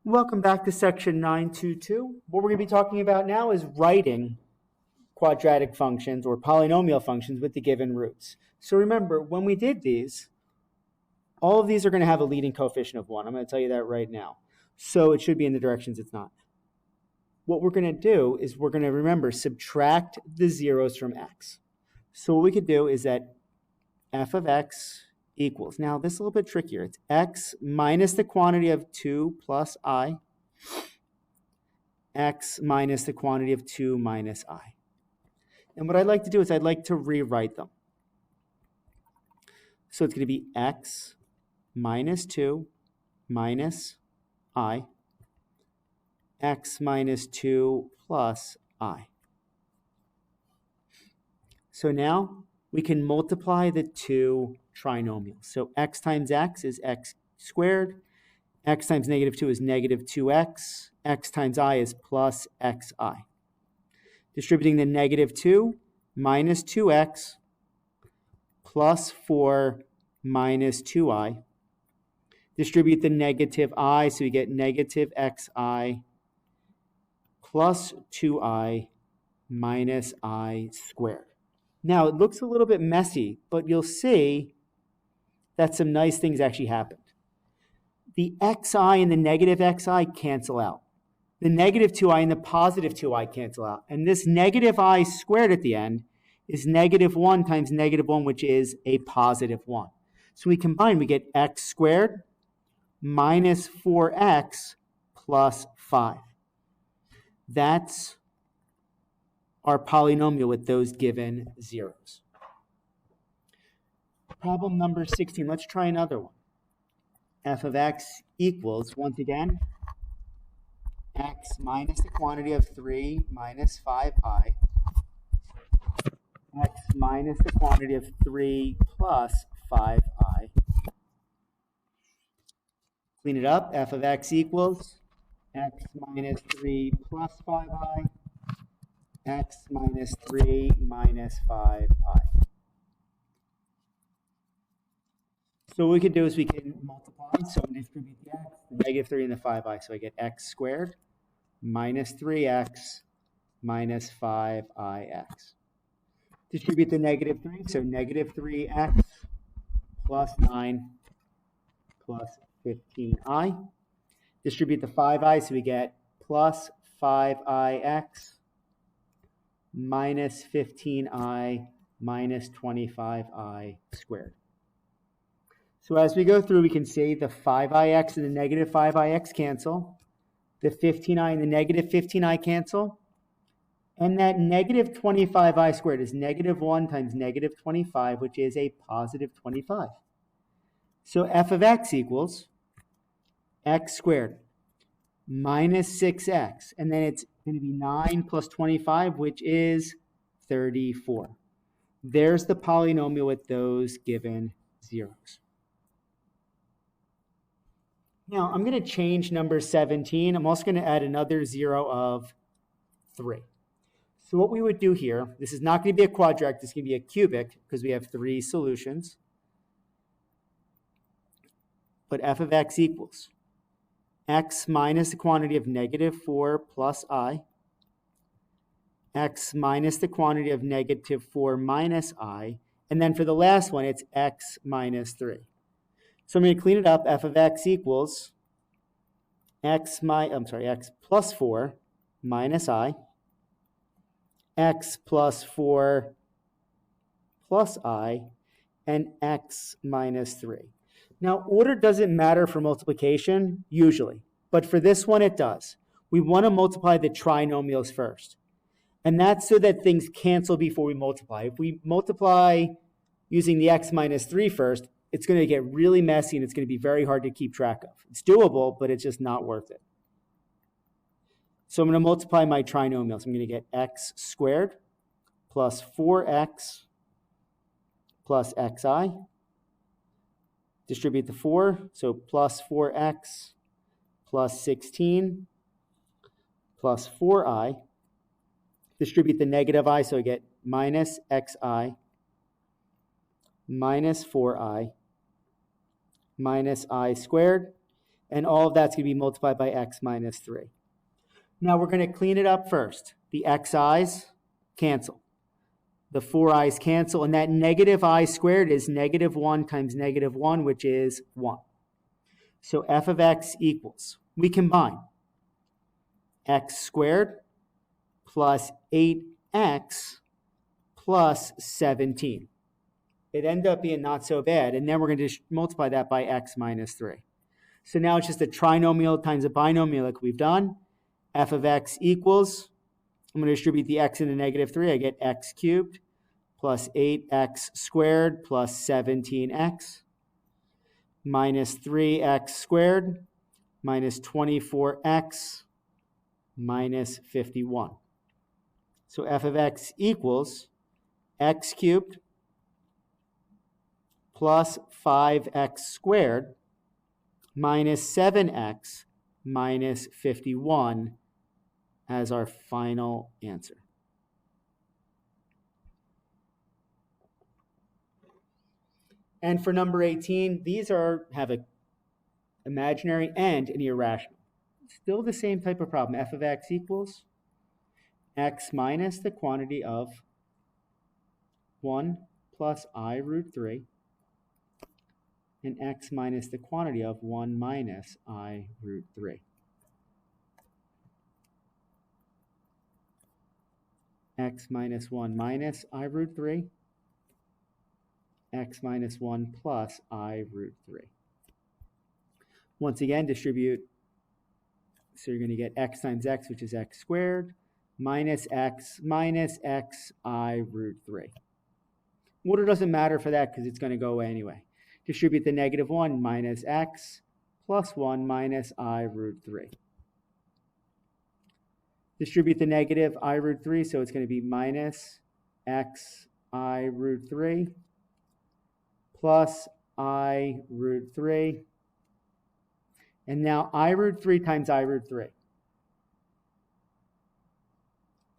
Welcome back to section 922. What we're going to be talking about now is writing quadratic functions or polynomial functions with the given roots. So remember, when we did these, all of these are going to have a leading coefficient of 1. I'm going to tell you that right now. So it should be in the directions it's not. What we're going to do is we're going to remember, subtract the zeros from x. So what we could do is that f of x equals, now this is a little bit trickier, it's x minus the quantity of 2 plus I, x minus the quantity of 2 minus I. And what I'd like to do is I'd like to rewrite them. So it's going to be x minus 2 minus I, x minus 2 plus I. So now we can multiply the two trinomials. So x times x is x squared. X times negative 2 is negative 2x. X times I is plus xi. Distributing the negative 2 minus 2x plus 4 minus 2i. Distribute the negative I, so we get negative xi plus 2i minus I squared. Now, it looks a little bit messy, but you'll see that some nice things actually happened. The xi and the negative xi cancel out. The negative 2i and the positive 2i cancel out. And this negative I squared at the end is negative 1 times negative 1, which is a positive 1. So we combine, we get x squared minus 4x plus 5. That's our polynomial with those given zeros. Problem number 16. Let's try another one. F of x equals, once again, x minus the quantity of 3 minus 5i, x minus the quantity of 3 plus 5i. Clean it up. F of x equals x minus 3 plus 5i, x minus 3 minus 5i. So what we can do is we can multiply. So I'm going to distribute the x, the negative 3 and the 5i. So I get x squared minus 3x minus 5ix. Distribute the negative 3. So negative 3x plus 9 plus 15i. Distribute the 5i. So we get plus 5ix minus 15i minus 25i squared. So as we go through, we can see the 5ix and the negative 5ix cancel. The 15i and the negative 15i cancel. And that negative 25i squared is negative 1 times negative 25, which is a positive 25. So f of x equals x squared minus 6x. And then it's going to be 9 plus 25, which is 34. There's the polynomial with those given zeros. Now, I'm going to change number 17. I'm also going to add another 0 of 3. So what we would do here, this is not going to be a quadratic, this is going to be a cubic because we have 3 solutions. But f of x equals x minus the quantity of negative 4 plus I, x minus the quantity of negative 4 minus I, and then for the last one, it's x minus 3. So I'm going to clean it up. F of x equals x plus 4 minus I, x plus 4 plus I, and x minus 3. Now, order doesn't matter for multiplication, usually, but for this one, it does. We want to multiply the trinomials first. And that's so that things cancel before we multiply. If we multiply using the x minus 3 first, it's going to get really messy and it's going to be very hard to keep track of. It's doable, but it's just not worth it. So I'm going to multiply my trinomials. I'm going to get x squared plus 4x plus xi. Distribute the 4, so plus 4x plus 16 plus 4i. Distribute the negative I, so I get minus xi minus 4i minus I squared. And all of that's going to be multiplied by x minus 3. Now we're going to clean it up first. The xi's cancel. The 4i's cancel. And that negative I squared is negative 1 times negative 1, which is 1. So f of x equals, we combine x squared plus 8x plus 17. It ended up being not so bad. And then we're going to just multiply that by x minus 3. So now it's just a trinomial times a binomial like we've done. F of x equals, I'm going to distribute the x into negative 3. I get x cubed plus 8x squared plus 17x minus 3x squared minus 24x minus 51. So f of x equals x cubed plus 5x squared minus 7x minus 51 as our final answer. And for number 18, these have an imaginary and an irrational. Still the same type of problem. F of x equals x minus the quantity of 1 plus I root 3 and x minus the quantity of 1 minus I root 3. X minus 1 minus I root 3, x minus 1 plus I root 3. Once again, distribute. So you're going to get x times x, which is x squared, minus x I root 3. Order doesn't matter for that because it's going to go away anyway. Distribute the negative 1 minus x plus 1 minus I root 3. Distribute the negative I root 3, so it's going to be minus x I root 3 plus I root 3. And now I root 3 times I root 3. I'm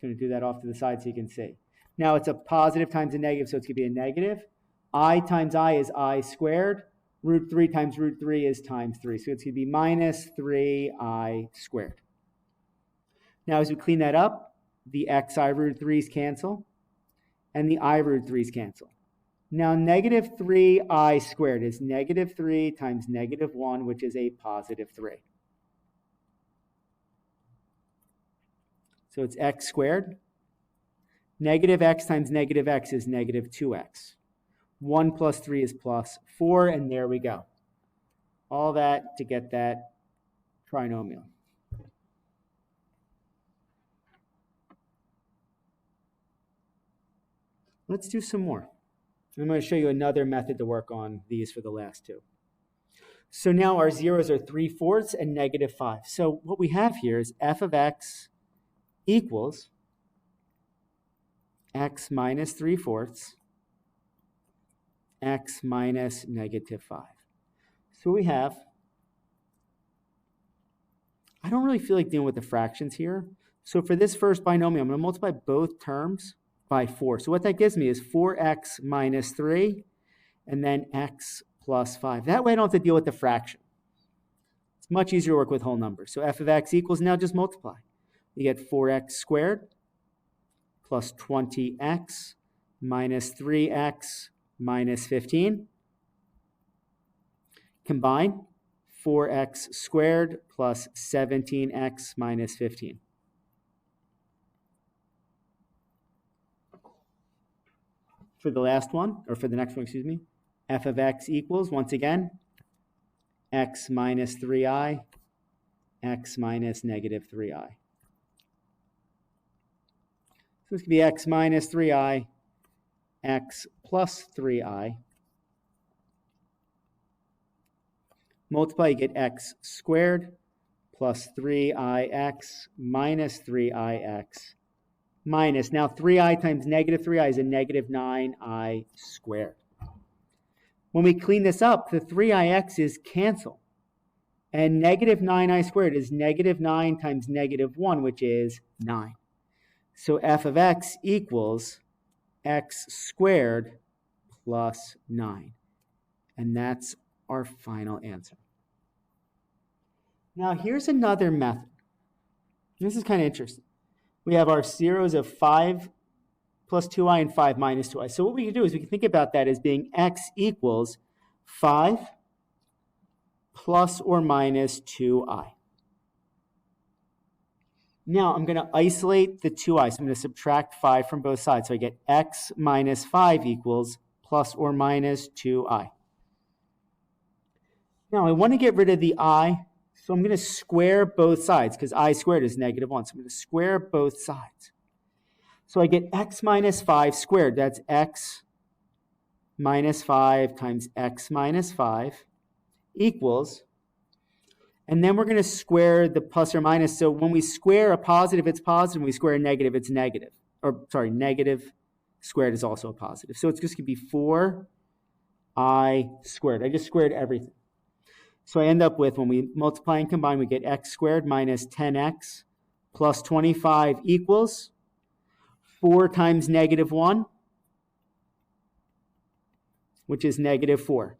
going to do that off to the side so you can see. Now it's a positive times a negative, so it's going to be a negative. I times I is I squared. Root 3 times root 3 is times 3. So it's going to be minus 3i squared. Now as we clean that up, the xi root 3's cancel, and the I root 3's cancel. Now negative 3i squared is negative 3 times negative 1, which is a positive 3. So it's x squared. Negative x times negative x is negative 2x. 1 plus 3 is plus 4, and there we go. All that to get that trinomial. Let's do some more. I'm going to show you another method to work on these for the last two. So now our zeros are 3/4 and negative 5. So what we have here is f of x equals x minus 3/4 x minus negative 5. So we have, I don't really feel like dealing with the fractions here. So for this first binomial, I'm going to multiply both terms by 4. So what that gives me is 4x minus 3 and then x plus 5. That way I don't have to deal with the fraction. It's much easier to work with whole numbers. So f of x equals, now just multiply. You get 4x squared plus 20x minus 3x minus 15. Combine 4x squared plus 17x minus 15. For the last one, or for the next one, excuse me, f of x equals, once again, x minus 3i, x minus negative 3i. So this could be x minus 3i, x plus 3i. Multiply, you get x squared plus 3ix minus 3ix minus, now 3i times negative 3i is a negative 9i squared. When we clean this up, the 3ix's cancel. And negative 9i squared is negative 9 times negative 1, which is 9. So f of x equals x squared plus 9. And that's our final answer. Now here's another method. This is kind of interesting. We have our zeros of 5 plus 2i and 5 minus 2i. So what we can do is we can think about that as being x equals 5 plus or minus 2i. Now I'm going to isolate the 2i. So I'm going to subtract 5 from both sides. So I get x minus 5 equals plus or minus 2i. Now I want to get rid of the I, so I'm going to square both sides because I squared is negative 1. So I'm going to square both sides. So I get x minus 5 squared. That's x minus 5 times x minus 5 equals, and then we're going to square the plus or minus. So when we square a positive, it's positive. When we square a negative, it's negative. Or sorry, negative squared is also a positive. So it's just going to be 4i squared. I just squared everything. So I end up with, when we multiply and combine, we get x squared minus 10x plus 25 equals 4 times negative 1, which is negative 4.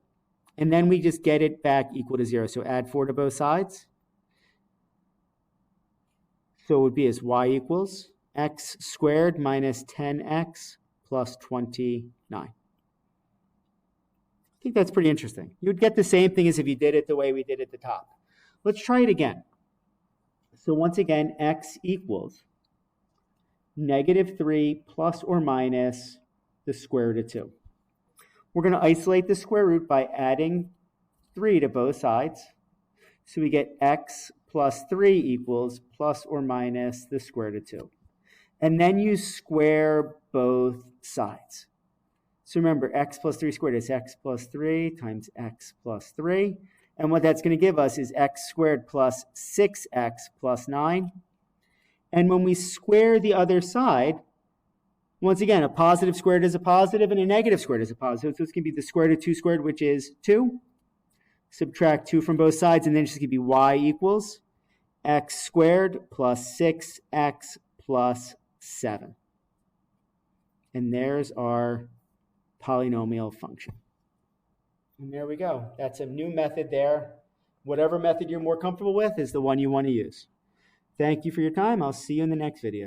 And then we just get it back equal to 0. So add 4 to both sides. So it would be as y equals x squared minus 10x plus 29. I think that's pretty interesting. You would get the same thing as if you did it the way we did at the top. Let's try it again. So once again, x equals negative 3 plus or minus the square root of 2. We're going to isolate the square root by adding 3 to both sides. So we get x plus 3 equals plus or minus the square root of 2. And then you square both sides. So remember, x plus 3 squared is x plus 3 times x plus 3. And what that's going to give us is x squared plus 6x plus 9. And when we square the other side, once again, a positive squared is a positive and a negative squared is a positive. So it's going to be the square root of 2 squared, which is 2. Subtract 2 from both sides, and then it's just going to be y equals x squared plus 6x plus 7. And there's our polynomial function. And there we go. That's a new method there. Whatever method you're more comfortable with is the one you want to use. Thank you for your time. I'll see you in the next video.